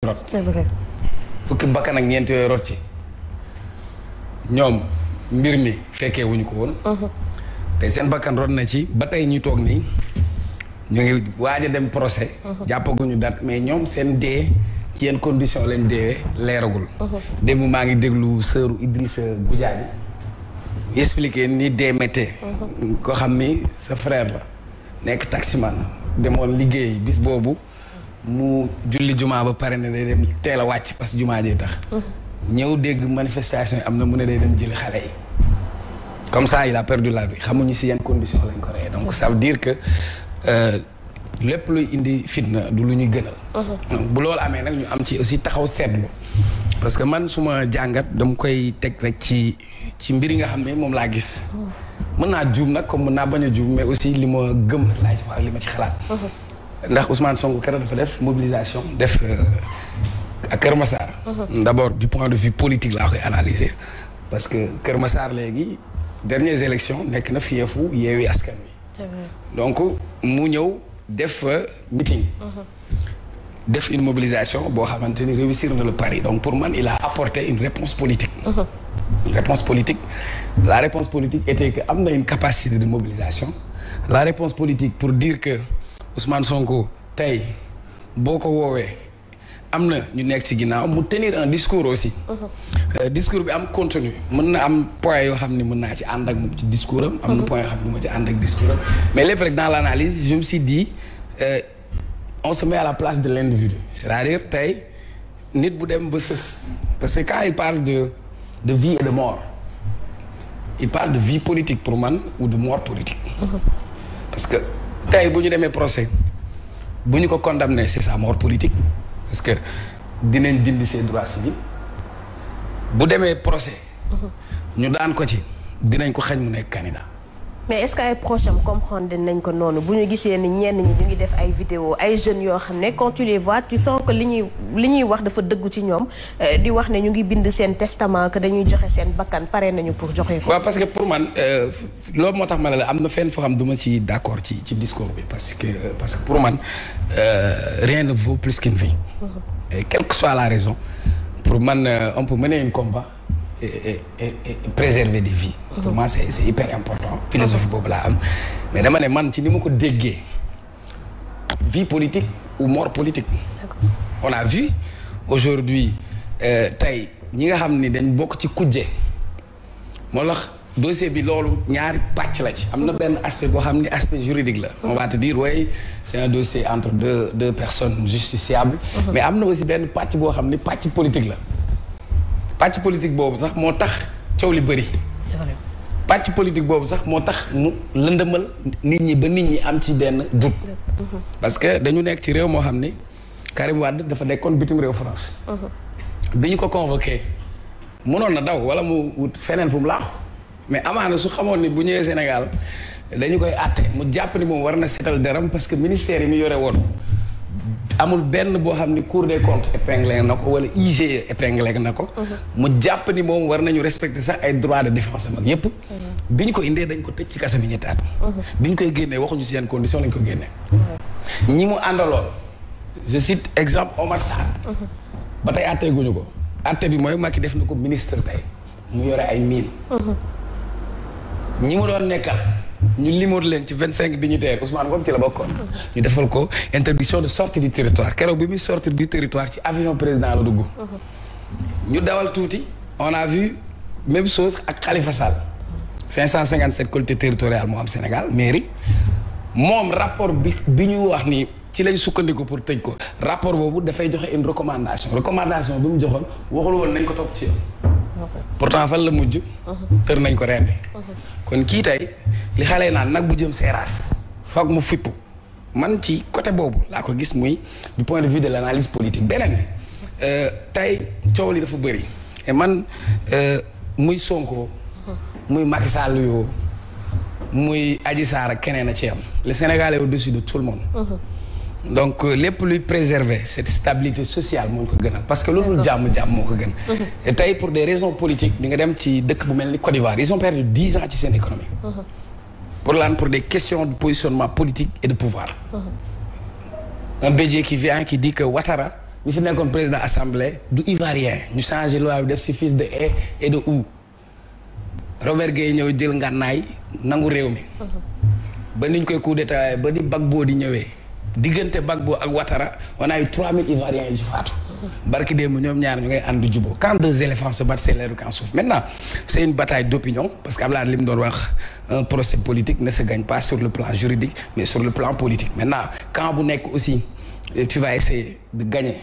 rot. c'est vrai. fukki bakkan ak ñeent yooyu rot ci ñoom mbir mi fekkee wuñu ko woon. te seen bakkan rot na ci ba tey ñuy toog nii ñu ngi waaj a dem procès. jàppaguñu date mais ñoom seen dee ci yenn condition lañ deewee leeragul. démb maa ngi déglu sëru Idrissa Goudiaby expliqué ni dee méttee. koo xam ni sa frère la nekk taximan demoon liggéey bis boobu mu julli jumaa ba pare ne day dem teel a wàcc parce que jumaa jee tax. ñëw dégg manifestation yi am na mu ne day dem jëli xale yi. comme ça il a perdu la vie xamuñu si yenn condition lañ ko rey donc ça veut dire que lépp luy indi fitna du lu ñuy gënal. donc bu loolu amee nag ñu am ci aussi taxaw seetlu. parce que man suma jàngat dama koy teg rek ci mbir yi nga xam ne moom laa gis. mën naa juum nag comme mën naa bañ a juum mais aussi li ma gëm rek laa ci wax li ma ci xalaat. ndax Ousmane Sonko keroog dafa def mobilisation def ak Kër Massar. d'abord du point de vue politique laa koy analyser parce que Kër Massar léegi dernières élections nekk na fiefu Yewwi Askan Wi. donc mu ñëw def meeting. def une mobilisation boo xamante ni réussir na le pari donc pour man il a apporté une réponse politique. Une réponse politique. La réponse politique était que am na une capacité de mobilisation. La réponse politique pour dire que Ousmane Sonko tey boo ko woowee am na ñu nekk ci ginnaaw mu tenir un discours aussi. Discours bi am contenu mën na am point yoo xam ne mën naa ci ànd ak moom ci discours am. am na point yoo xam ne du ma ci ànd ak discours am mais lépp rek dans l'analyse je me suis dit on se met à la place de l'individu c'est-à-dire tey nit bu dem ba sës parce que quand il parle de vie et de mort il parle de vie politique pour man ou de mort politique. parce que tey bu ñu demee procès bu ñu ko condamné c'est sa mort politique parce que dinañ dindi ses droits civils bu demee procès. ñu daan ko ci dinañ ko xañ mu nekk candidat. mais est-ce que ay proches am comprendre nañ ko noonu bu ñu gisee ni ñenn ñi ñu ngi def ay vidéo ay jeunes yoo xam ne quand tu les vois tu sens que li ñuy wax dafa dëggu ci ñoom di wax ne ñu ngi bind seen testament que dañuy joxe seen bakkan pare nañu pour joxe ko. waaw parce que pour man loolu moo tax ma ne la am na fenn foo xam du ma ci d'accord ci discours bi parce que pour man rien ne vaut plus qu'une vie. Et quelle que soit la raison pour man on peut mener un combat. Et préserver des vies. Pour moi c'est hyper important. Philosophie boobu laa am mais dama ne man ci ni ma ko déggee vie politique ou mort politique. On a vu aujourd'hui tey ñi nga xam ni dañ bokk ci kujje moo tax dossier bi loolu ñaari pàcc la ci. am na benn aspect boo xam ni aspect juridique la. on va te dire oui c'est un dossier entre deux personnes justiciables. mais am na aussi benn pàcc boo xam ni pàcc politique la. pàcc politique boobu sax moo tax coow li bëri. pàcc politique boobu sax moo tax mu lëndëmal nit ñi ba nit ñi am ci benn doute. parce que dañu nekk ci réew moo xam ni Karim Wade dafa nekkoon bitim réew France. bi ñu ko convoqué mënoon na daw wala mu wut feneen fu mu laaxu mais amaana su xamoon ni bu ñëwee Sénégal dañu koy àtte mu jàpp ni moom war na seetal deram parce que ministère yi mu yore woon. amul benn boo xam ni Cour des comptes épinglé na ko wala IGE épinglé na ko. mu jàpp ni moom war nañu respecter sax ay droits de défense mag yépp bi ñu ko indee dañ ko tëj ci kaso bi ñetti at. bi ñu koy génnee waxuñu si yenn condition lañ ko génnee. ñi mu àndaloon je cite exemple Omar Sarr. ba tey àttee guñu ko. àtte bi mooy Macky def na ko ministre tey mu yore ay mine. ñi mu doon nekkal. ñu limoot leen ci 25 dignitaires Ousmane Ngom ci la bokkoon. ñu defal ko interdiction de sortie du territoire keroog bi muy sortir du territoire ci avion président la dugg. ñu dawal tuuti on a vu même chose ak Khalifa Sall. 557 collectivités territoriales moo am Sénégal mairie moom rapport bi ñu wax ni ci lañ sukkandiku pour tëj ko rapport boobu dafay joxe une recommandation bi mu joxoon waxul woon nañ ko topp ci yow. pourtant fan la mujj. tër nañ ko rendi kon kii tey li xale naan nag bu jëm seeraas foog mu fippu man ci côté boobu laa ko gis muy du point de vue de l'analyse politique beneen tey coow li dafa bëri et man muy Sonko muy Macky Sall yoo muy Adji Sarr ak keneen a ci am le Sénégal est au-dessus de tout le monde. donc lépp luy préserver cette stabilité sociale moo ko gënal parce que loolu jàmm moo ko gën. et tey pour des raisons politiques di nga dem ci dëkk bu mel ni Côte d'Ivoire ils ont perdu 10 ans ci seen économie. pour des questions de positionnement politique et de pouvoir. un Bédié qui vient qui dit que Ouattara ñu fi nekkoon président assemblée du ivoirien ñu changé loi bi def si fils de et de ou Robert Gueye ñëw jël ngànnaay nangu réew mi. ba niñ koy coup d'état ba di Gbagbo di ñëwee diggante Gbagbo ak Ouattara on a eu 3000 ivoiriens yu ci faatu. barki démb ñoom ñaar ñu ngay ànd du jubóo quand deux éléphants se battent c'est l'air qui en souffre maintenant c'est une bataille d'opinion parce que Abdoulaye li mu doon wax un procès politique ne se gagne pas sur le plan juridique mais sur le plan politique maintenant quand bu nekk aussi tu vas essayer de gagner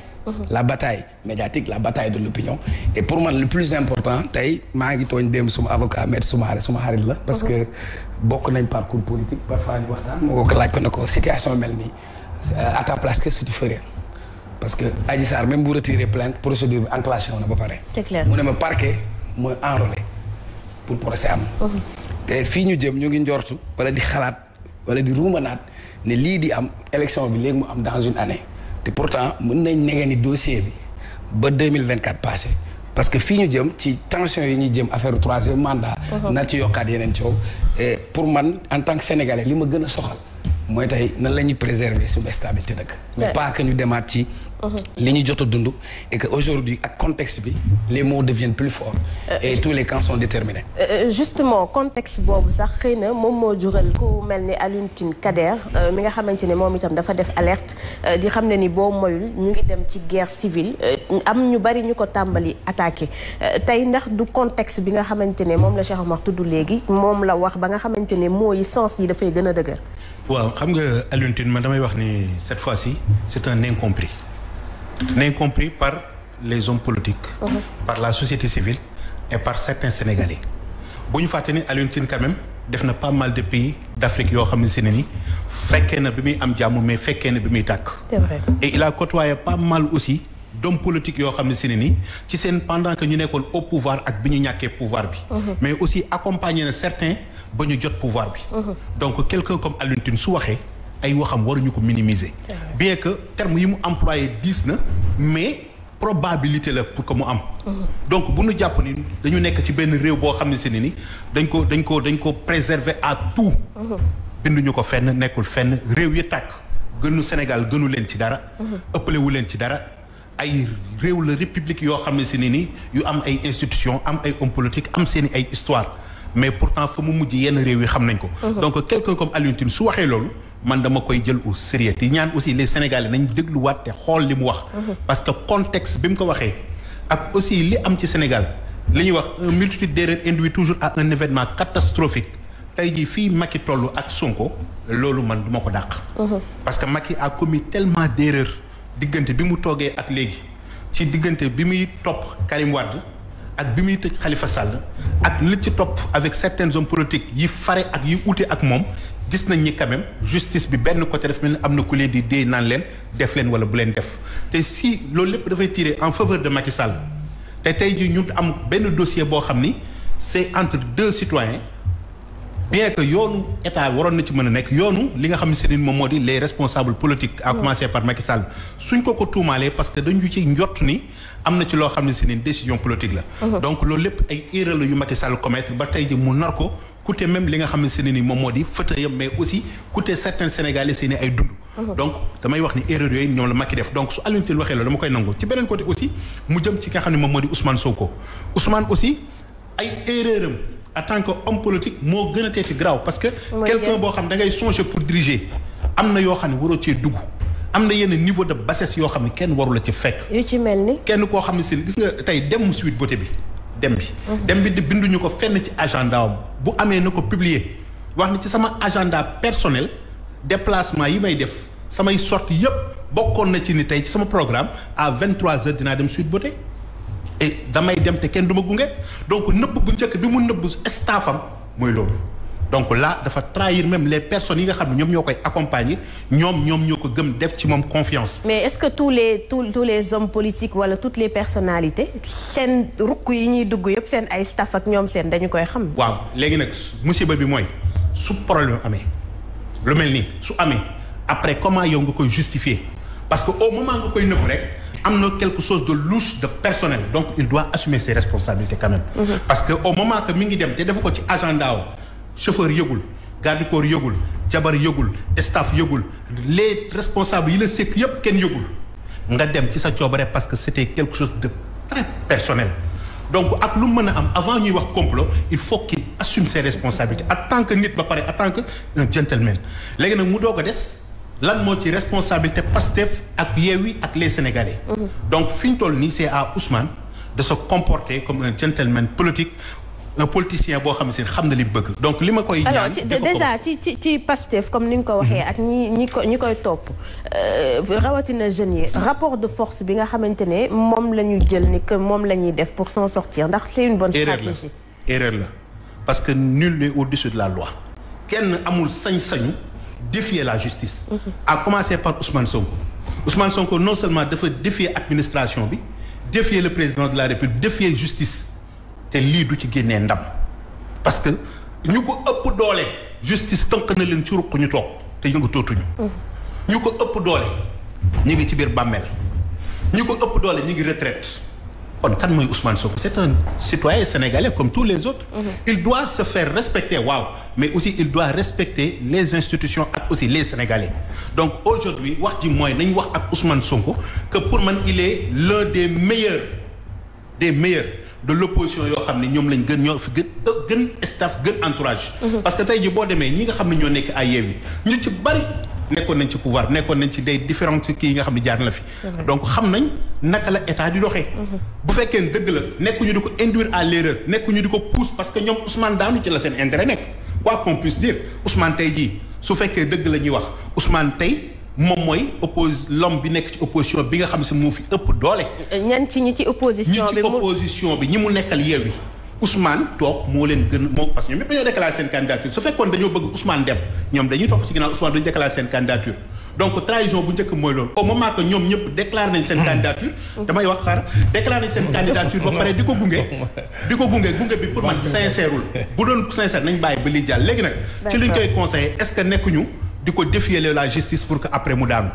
la bataille médiatique la bataille de l'opinion et pour man le plus important tey maa ngi tooñ démb suma avocat maître Soumaré suma xarit la parce que bokk nañ parcours politique parfois ñu waxtaan moo ko laaj ko ne ko situation mel nii à ta place qu'est-ce que tu ferais parce que Adji Sarr même bu retirer plainte procédure bi enclenché woon na ba pare. c'est clair mu ne ma parquet mooy enrôlé pour procès am. te fii ñu jëm ñu ngi njortu wala di xalaat wala di ruumanaat ne lii di am élection bi léegi mu am dans une année te pourtant mën nañ nege ni dossier bi ba 2024 passé parce que fii ñu jëm ci tension yi ñuy jëm affaire troisième mandat. na ci yokkaat yeneen coow et pour man en tant que sénégalais li ma gën a soxal mooy tey nan la ñuy préserver suñu stabilité dëkk. mais pas que ñu demaat ci. li ñu jot a dund et que aujourd'hui ak contexte bi les mots deviennent plus forts et tous les camps sont déterminés. Justement contexte boobu sax xëy na moom moo jural ku mel ni Alioune Tine Kader mi nga xamante ne moom itam dafa def alerte di xam ne ni boo moyul ñu ngi dem ci guerre civile am ñu bari ñu ko tàmbali attaqué tey ndax du contexte bi nga xamante ne moom la Cheikh Omar tudd léegi moom la wax ba nga xamante ne mooy sens yi dafay gën a dëgër. waaw xam nga Alioune Tine man damay wax ni cette fois-ci c'est un incompris. Incompris par les hommes politiques, par la société civile et par certains Sénégalais. bu ñu fàtte ni Alioune Tine quand même def na pas mal de pays d'Afrique yoo xam ne si ne ni fekkee na bi muy am jàmm mais fekkee na bi muy tàkk. C'est vrai. Et il a côtoyé pas mal aussi d'hommes politiques yoo xam ne si ne ni ci seen pendant que ñu nekkoon au pouvoir ak bi ñu ñàkkee pouvoir bi. mais aussi accompagné na certains ba ñu jot pouvoir bi. donc quelqu'un comme Alioune Tine su waxee. ay waxam waruñu ko minimiser bien que terme yi mu employé diis na mais probabilité la pour que mu am donc bu ñu jàpp ni dañu nekk ci benn réew boo xam ne si ni dañ ko préserver à tout binduñu ko fenn nekkul fenn réew yi tàkk gënu Sénégal gënu leen ci dara ëppalewu leen ci dara ay réew la république yoo xam ne si ni yu am ay institutions am ay hommes politiques am seeni ay histoire mais pourtant fa mu mujj yenn réew yi xam nañ ko donc quelqu'un comme Alioune Tine su waxee loolu man dama koy jël au sérieux te ñaan aussi les Sénégalais nañ dégluwaat te xool li mu wax parce que contexte bi mu ko waxee ak aussi li am ci Sénégal li ñuy wax une multitude d'erreurs induit toujours à un événement catastrophique tey jii fii Macky toll ak Sonko loolu man du ma ko dàq parce que Macky a commis tellement d'erreurs diggante bi mu toogee ak léegi ci diggante bi muy topp Karim Wade ak bi muy tëj Khalifa Sall ak li ci topp avec certains hommes politiques yi fare ak yi ute ak moom gis nañ ni quand même justice bi benn côté def mel ni am na ku leen di dee naan leen def leen wala bu leen def te si loolu lépp dafay tirer en faveur de Macky Sall te tey jii ñu am benn dossier boo xam ni c'est entre deux citoyens bien que yoonu état waroon na ci mën a nekk yoonu li nga xam ne seeni moom moo di les responsables politiques à commencer par Macky Sall suñ ko tuumaalee parce que dañu ci njott ni am na ci loo xam ne seeni décision politique la donc loolu lépp ay erreur la yu Macky Sall commettre ba tey ji mu nar ko coûter même li nga xam ne seeni ni moom moo di fauteuil mais aussi coûter certains Sénégalais seeni ay dund donc damay wax ni erreur yooyu ñoom la Macky def donc su Alioune Tine waxee loolu dama koy nangu ci beneen côté aussi mu jëm ci nga xam ne moom moo di Ousmane Sonko Ousmane aussi ay erreur am en tant que homme politique moo gën a tee ci grave parce que quelqu'un boo xam da ngay songer pour diriger am na yoo xam ne waroo cee dugg am na yenn niveau de bassesse yoo xam ne kenn waru la ci fekk yu ci mel ni kenn koo xam ne si gis nga tey dem Sweet Beauté bi dem bi di binduñu ko fenn ci agenda am bu amee na ko publier wax ni ci sama agenda personnel déplacement yi may def samay sorties yépp bokkoon na ci ni tey ci sama programme à 23h dinaa dem Sweet Beauté et damay dem te kenn du ma gunge donc nëbb bu njëkk bi mu nëbb staffam mooy loolu donc là dafa trahir même les personnes yi nga xam ne ñoom ñoo koy accompagner ñoom ñoo ko gëm def ci moom confiance. mais est-ce que tous les hommes politiques wala toutes les personnalités seen rukk yi ñuy dugg yëpp seen ay staff ak ñoom seen dañu koy xam. waaw léegi nag musiba bi mooy su problème amee lu mel nii su amee après comment yow nga koy justifier parce que au moment nga koy nëbb rek. am na quelque chose de louche de personnel donc il doit assumer ses responsabilités quand même parce que au moment que mi ngi dem te defu ko ci agenda wu chauffeur yëgul garde corps yëgul jabar yëgul staff yëgul les responsables yi la sekk yëpp kenn yëgul nga dem ci sa coobare parce que c'était quelque chose de très personnel. donc ak lu mën a am avant ñuy wax complot il faut qu'il assume ses responsabilités en tant que nit ba pare en tant que un gentleman léegi nag mu doog a des lan moo ci responsabilité Pastef ak Yewwi ak les Sénégalais. donc fi ñu toll nii c'est à Ousmane de se comporter comme un gentleman politique. un politicien boo xam ne xam na li mu bëgg. donc li ma koy ñaan alors déjà ci Pastef comme ni nga ko waxee ak ñi koy topp rawatina jeunes yi rapport de force bi nga xamante ne moom la ñu jël ni que moom la ñuy def pour s'en sortir ndax c'est une bonne stratégie. erreur la parce que nul n'est au-dessus de la loi kenn amul sañ-sañu défier la justice. à commencer par Ousmane Sonko. Ousmane Sonko non seulement dafa défier administration bi défier le président de la République défier justice. te lii du ci génnee ndam parce que ñu ko ëpp doole justice tënk na leen ci ruq ñu toog te yëngu tootuñu ñu ko ëpp doole ñu ngi ci biir bàmmeel ñu ko ëpp doole ñu ngi retraite kon kan mooy Ousmane Sonko c'est un citoyen sénégalais comme tous les autres il doit se faire respecter waaw mais aussi il doit respecter les institutions ak aussi les Sénégalais donc aujourd'hui wax ji mooy nañ wax ak Ousmane Sonko que pour man il est l'un des meilleurs de l'opposition yoo xam ne ñoom lañ gën ñoo fi gën staff gën entourage. parce que tey jii boo demee ñi nga xam ne ñoo nekk ay Yewwi ñu ci bari nekkoon nañ ci pouvoir nekkoon nañ ci des différentes kii yi nga xam ne jaar na la fi. donc xam nañ naka la état di doxee. bu fekkee ne dëgg la nekkuñu di ko induire à l'erreur nekkuñu di ko pousse parce que ñoom Ousmane daanu ci la seen intérêt nekk quoi qu'on puisse dire Ousmane tey jii su fekkee dëgg la ñuy wax Ousmane tey. moom mooy l'homme bi nekk ci opposition bi nga xam si moo fi ëpp doole. ñan ci ñi ci opposition bi ñi mu nekkal Yewwi Ousmane toog moo leen gën moo parce que ñoom ñëpp dañoo déclaré seen candidature su fekkoon dañoo bëgg Ousmane dem ñoom dañuy topp ci ginnaaw Ousmane dañu déclaré seen candidature donc trahison bu njëkk mooy loolu au moment que ñoom ñëpp déclaré nañ seen candidature damay wax xaar déclaré nañ seen candidature ba pare di ko gunge bi pour man sincèreul bu doon sincère nañ bàyyi ba li jàll léegi nag ci luñ koy conseillé est-ce que nekkuñu di ko défier la justice pour que après mu daanu.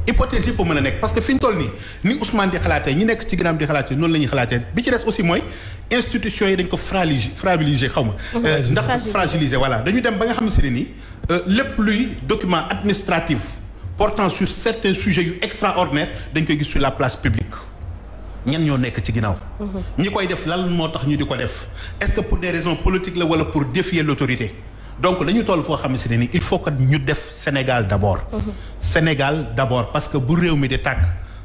hypothèse yi pour mën a nekk parce que fi ñu toll nii ni Ousmane di xalaatee ñi nekk ci ginnaaw di xalaatee noonu la ñuy xalaatee bi ci des aussi mooy institutions yi dañ ko fragiliser xaw ma. ndax fragiliser voilà dañu dem ba nga xam ne si ne nii lépp luy document administratif portant sur certains sujets yu extraordinaires dañ koy gis sur la place publique. ñan ñoo nekk ci ginnaaw. ñi koy def lan moo tax ñu di ko def est-ce que pour des raisons politiques la wala pour défier l'autorité. donc dañu toll foo xam ne ni il faut que ñu def Sénégal d'abord. Sénégal d'abord parce que bu réew mi di tàkk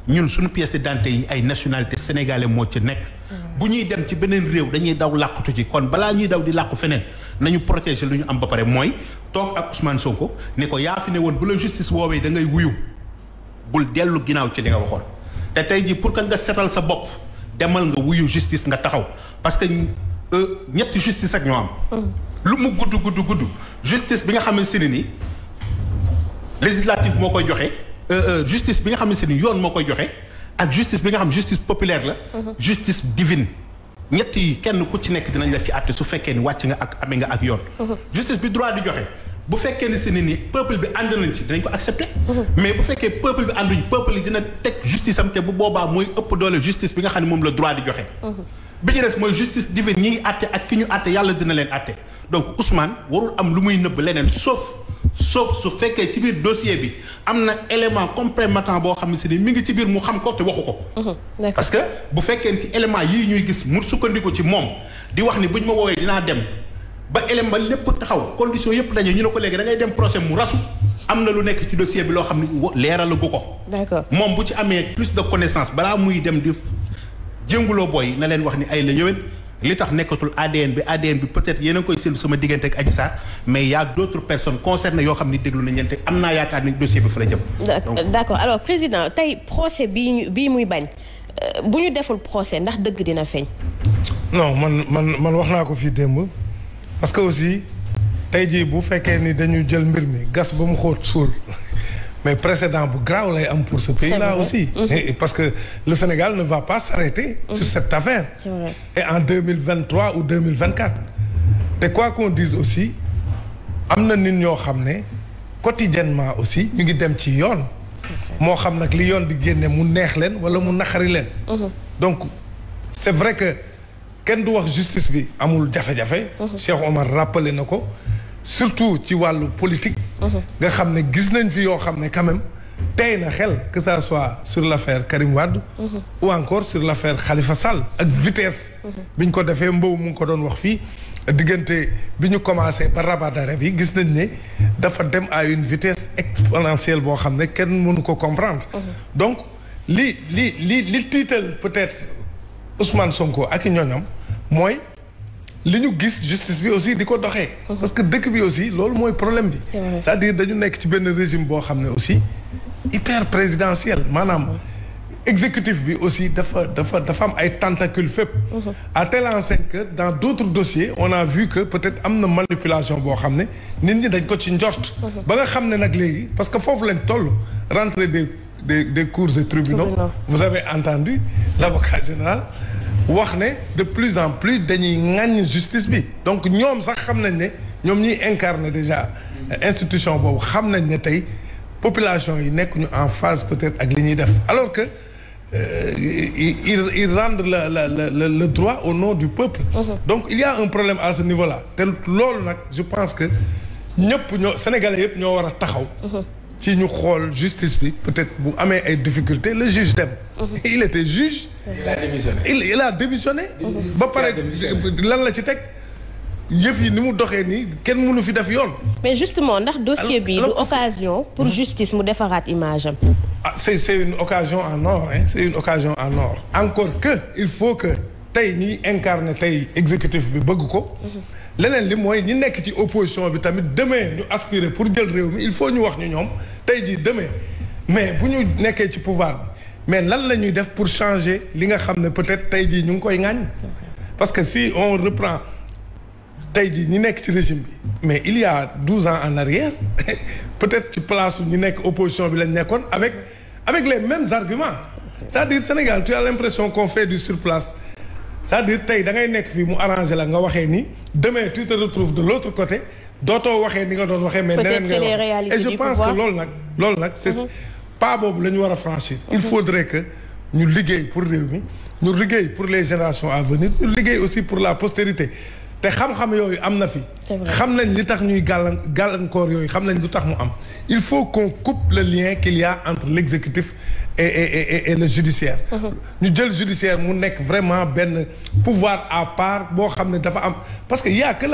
ñun suñu pièce d'identité yi ay nationalité sénégalais moo ci nekk. bu ñuy dem ci beneen réew dañuy daw làqutu ci kon balaa ñuy daw di làqu feneen nañu protéger lu ñu am ba pare mooy toog ak Ousmane Sonko ne ko yaa fi ne woon bu la justice woowee da ngay wuyu bul dellu ginnaaw ci li nga waxoon. te tey jii pour que nga setal sa bopp demal nga wuyu justice nga taxaw parce que ñetti justice ak ñoo am. lu mu gudd justice bi nga xamante ne ni législative moo koy joxe justice bi nga xamante ni yoon moo koy joxe ak justice bi nga xam justice populaire la. justice divine ñett yi kenn ku ci nekk dinañ la ci àtte su fekkee ni wàcc nga ak amee nga ak yoon. justice bi droit di joxe bu fekkee ni si ni peuple bi ànd nañ ci dinañ ko accepter. mais bu fekkee peuple bi ànduñ peuple yi dina teg justice am te bu boobaa mooy ëpp doole justice bi nga xam ne moom la droit di joxe. bi ñu des mooy justice divine ñi ngi àtte ak ki ñu àtte yàlla dina leen àtte donc Ousmane warul am lu muy nëbb leneen sauf su fekkee ci biir dossier bi am na élément complémentaire boo xam ne si ni mi ngi ci biir mu xam ko te waxu ko. parce que bu fekkee ci élément yii ñuy gis mu sukkandiku ci moom di wax ni buñ ma woowee dinaa dem ba élément lépp taxaw condition yëpp dañu ñu ne ko léegi da ngay dem procès mu rasu am na lu nekk ci dossier bi loo xam ne leeralu ko. d'accord moom bu ci amee plus de connaissance balaa muy dem di jënguloo booy na leen wax ni ay la ñëwén li tax nekkatul ADN bi peut-être yéen a ngi koy seetlu sama diggante ak Adji Sarr mais y a d'autres personnes concernées yoo xam ni déglu nañ leen te am naa yaakaar ni dossier bi fa la jëm. d'accord alors président tey procès bii muy bañ bu ñu deful procès ndax dëgg dina feeñ. non man wax naa ko fii démb parce que aussi tey jii bu fekkee ni dañu jël mbir mi gas ba mu xóot suul mais précédent bu grave lay am pour ce pays-là aussi. Parce que le Sénégal ne va pas s'arrêter sur cette affaire. C'est vrai. Et en 2023 ou 2024. te quoi qu'on dise aussi am na nit ñoo xam ne quotidiennement aussi ñu ngi dem ci yoon. moo xam nag li yoon di génne mu neex leen wala mu naqari leen. donc c'est vrai que kenn du wax justice bi amul jafe-jafe. Cheikh Omar rappelé na ko. surtout ci wàllu politique. nga xam ne gis nañ fi yoo xam ne quand même tey na xel que ça soit sur l'affaire Karim Wade ou encore sur l'affaire Khalifa Sall ak vitesse bi ñu ko defee Mbow mu ngi ko doon wax fii diggante bi ñu commencé ba rabat-d'arrêt bi gis nañ ne dafa dem à une vitesse exponentielle boo xam ne kenn mënu ko comprendre donc li tiital peut-être Ousmane Sonko ak i ñooñam mooy li ñu gis justice bi aussi di ko doxee parce que dëkk bi aussi loolu mooy problème bi c'est-à-dire dañu nekk ci benn régime boo xam ne aussi hyper présidentiel maanaam exécutif bi aussi dafa am ay tentacules fépp à telle enseigne que dans d'autres dossiers on a vu que peut-être am na manipulation boo xam ne nit ñi dañ ko ci njort ba nga xam ne nag léegi parce que foofu lañ toll rentrée des cours et tribunaux vous avez entendu l'avocat général wax ne de plus en plus dañuy ŋàññ justice bi donc ñoom sax xam nañ ne ñoom ñuy incarner déjà institution boobu xam nañ ne tey population yi nekk ñu en phase peut-être ak li ñuy def alors que ils rendent le droit au nom du peuple donc il y a un problème à ce niveau-là te loolu nag je pense que ñëpp sénégalais yëpp ñoo war a taxaw ci ñu xool justice bi peut-être bu amee ay difficultés le juge dem il était juge il a démissionné ba pare lan la ci teg yëf yi ni mu doxee nii kenn mënu fi def yoon. mais justement ndax dossier bi du occasion pour justice mu defaraat image am. ah c'est une occasion en or hein c'est une occasion en or. encore que il faut que tey ñiy incarner tey exécutif bi bëgg ko. leneen li mooy ñi nekk ci opposition bi tamit demain ñu aspirer pour jël réew mi il faut ñu wax ñu ñoom tey jii demain mais bu ñu nekkee ci pouvoir bi mais lan la ñuy def pour changer li nga xam ne peut-être tey jii ñu ngi koy ŋaññ. parce que si on reprend. tey jii ñi nekk ci régime bi mais il y a 12 ans en arrière peut-être ci place ñi nekk opposition bi lañ nekkoon avec les mêmes arguments c'est-à-dire Sénégal tu as l'impression qu'on fait du surplace c'est-à-dire tey da ngay nekk fii mu arrangé la nga waxee ni demain tu te retrouves de l'autre côté dootoo waxee ni nga doon waxee mais neneen nga wax et je pense que loolu nag c'est pas boobu la ñu war a franchir il faudrait que ñu liggéey pour réew mi ñu liggéey pour les générations à venir ñu liggéey aussi pour la postérité te xam-xam yooyu am na fi. xam nañ li tax ñuy gàllankoor yooyu xam nañ lu tax mu am. il faut qu'on coupe le lien qu'il y a entre l'exécutif et le judiciaire. ñu jël judiciaire mu nekk vraiment benn pouvoir à part boo xam ne dafa am parce que y a que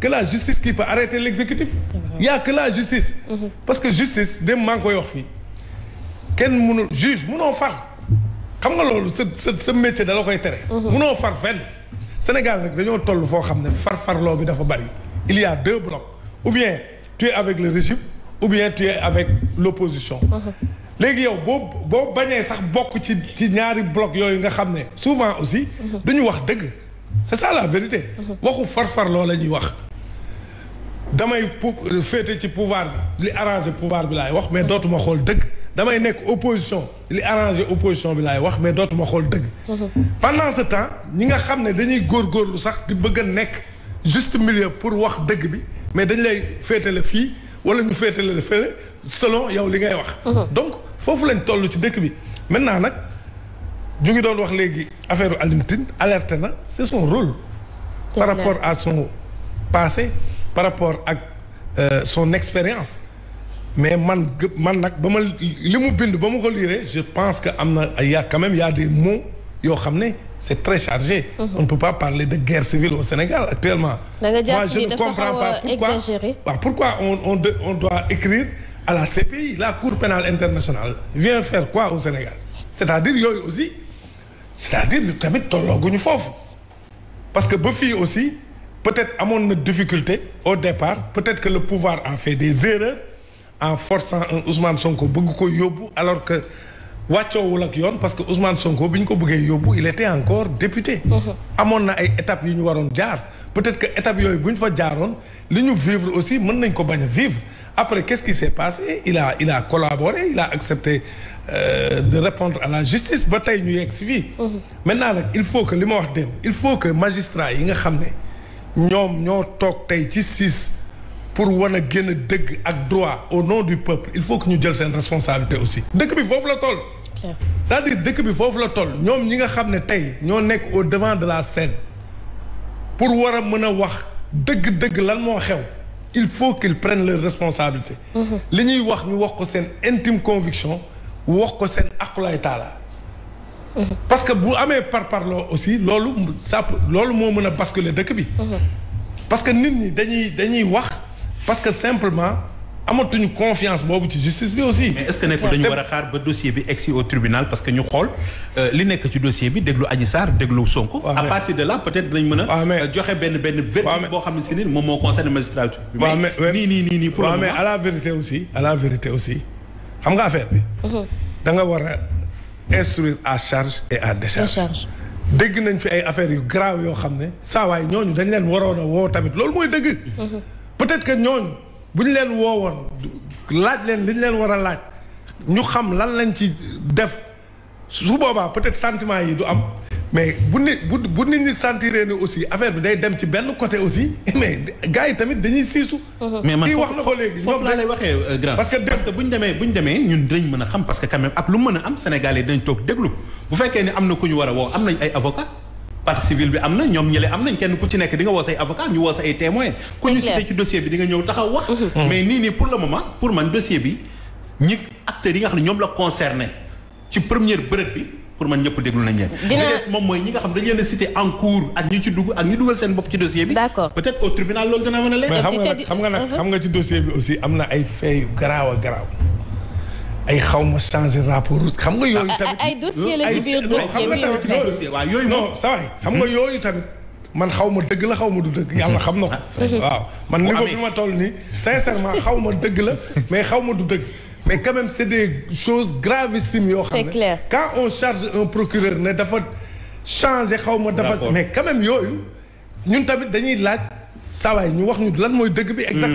la justice qui peut arrêter l'exécutif. y a que la justice. parce que justice dem maa ngi koy wax fii kenn mënul juge mënoo far xam nga loolu sa métier da la koy tere. mënoo far fenn. Sénégal nag dañoo toll foo xam ne farfarloo bi dafa bari il y a deux blocs ou bien tu es avec le régime ou bien tu es avec l'opposition léegi yow boo bañee sax bokk ci ñaari bloc yooyu nga xam ne souvent aussi duñu wax dëgg c'est ça la vérité waxu farfarloo la ñuy wax damay féete ci pouvoir bi li arrangé pouvoir bi laay wax mais dootuma xool dëgg damay nekk opposition li arrangé opposition bi laay wax mais dootuma xool dëgg pendant ce temps ñi nga xam ne dañuy góorgóorlu sax di bëgg a nekk juste milieu pour wax dëgg bi mais dañ lay féetale fii wala ñu féetale la fële selon yow li ngay wax donc foofu lañ toll ci dëkk bi maintenant nag ñu ngi doon wax léegi affaire Alioune Tine alerté na c'est son rôle par rapport à son passé par rapport ak son expérience mais man nag ba ma li mu bind ba ma ko lire je pense que am na y a quand même y a des mots yoo xam ne c'est très chargé. On ne peut pas parler de guerre civile au Sénégal actuellement. Moi je ne comprends pas pourquoi on doit écrire à la CPI la Cour pénale internationale vient faire quoi au Sénégal c'est-à-dire yooyu aussi c'est-à-dire tamit tollooguñu foofu parce que ba fii aussi peut-être amoon na difficulté au départ peut-être que le pouvoir a fait des erreurs en forçant un Ousmane Sonko bëgg ko yóbbu alors que wàccoowul ak yoon parce que Ousmane Sonko bi ñu ko bëggee yóbbu il était encore député. amoon na ay étapes yu ñu waroon jaar peut-être que étapes yooyu bu ñu fa jaaroon li ñu vivre aussi mën nañ ko bañ a vivre après qu'est-ce qui s'est passé il a collaboré il a accepté de répondre à la justice ba tey ñu yegg si fii. maintenant nag il faut que li ma wax démb il faut que magistrats yi nga xam ne ñoom ñoo toog tey ci siis pour wan a génn dëgg ak droit au nom du peuple il faut que ñu jël seen responsabilité aussi dëkk bi foofu la toll c'est-à-dire dëkk bi foofu la toll ñoom ñi nga xam ne tey ñoo nekk au devant de la scène pour war a mën a wax dëgg-dëgg lan moo xew il faut qu'ils prennent leurs responsabilités. li ñuy wax ñu wax ko seen intime conviction wax ko seen aqulay taala. parce que bu amee parparloo aussi loolu moo mën a basculer dëkk bi. parce que nit ñi dañuy wax parce que simplement amatuñu confiance boobu ci justice bi aussi. mais est-ce que nekkul dañu war a xaar ba dossier bi egsi au tribunal parce que ñu xool li nekk ci dossier bi déglu Adji Sarr déglu Sonko. à partir de là peut-être dinañ mën a. joxe benn verdict boo xam ne si ni moom moo concerne magistrature. mais nii pour le moment. mais à la vérité aussi xam nga affaire bi. da nga war a instruire à charge et à décharge. dégg nañ fi ay affaires yu grave yoo xam ne saa waay ñooñu dañ leen waroon a woo tamit loolu mooy dëgg. peut-être que ñooñu bu ñu leen woowoon laaj leen li ñu leen war a laaj ñu xam lan lañ ci def su boobaa peut-être sentiment yi du am mais bu nit ñi sentiree ne aussi affaire bi day dem ci benn côté aussi mais gars yi tamit dañuy siisu. mais man wax na ko léegi foofu laa lay waxee grand. parce que bu ñu demee ñun dinañ mën a xam parce que quand même ak lu mën a am Sénégalais dañ toog déglu bu fekkee ne am na ku ñu war a woo am nañ ay avocat partie civile bi am na ñoom ñële am nañ kenn ku ci nekk di nga woo say avocat ñu woo say ay témoins ku ñu cité ci dossier bi di nga ñëw taxaw wax. mais nii pour le moment pour man dossier bi ñi acteurs yi nga xam ne ñoom la concerné ci première bërëb bi. pour man ñëpp déglu nañ leen. li des moom mooy ñi nga xam dañu leen a cité en cours ak ñi ci dugg ak ñi dugal seen bopp ci dossier bi. d'accord peut-être au tribunal loolu dina mën a leer. mais xam nga ci dossier bi aussi am na ay faits yu garaaw a garaaw ay xaw ma changer rapport xam nga yooyu tamit. ay dossier la ci biir dossier bi waaw yooyu moom saa waay xam nga yooyu tamit man xaw ma dëgg la xaw ma du dëgg yàlla xam na ko. waaw man niveau bi ma toll nii sincèrement xaw ma dëgg la mais xaw ma du dëgg. mais quand même c'est des choses gravissimes yoo xam ne. c'est clair quand on charge un procureur ne dafa changer xaw ma dafa. mais quand même yooyu ñun tamit dañuy laaj saa waay ñu wax ñu lan mooy dëgg bi exactement.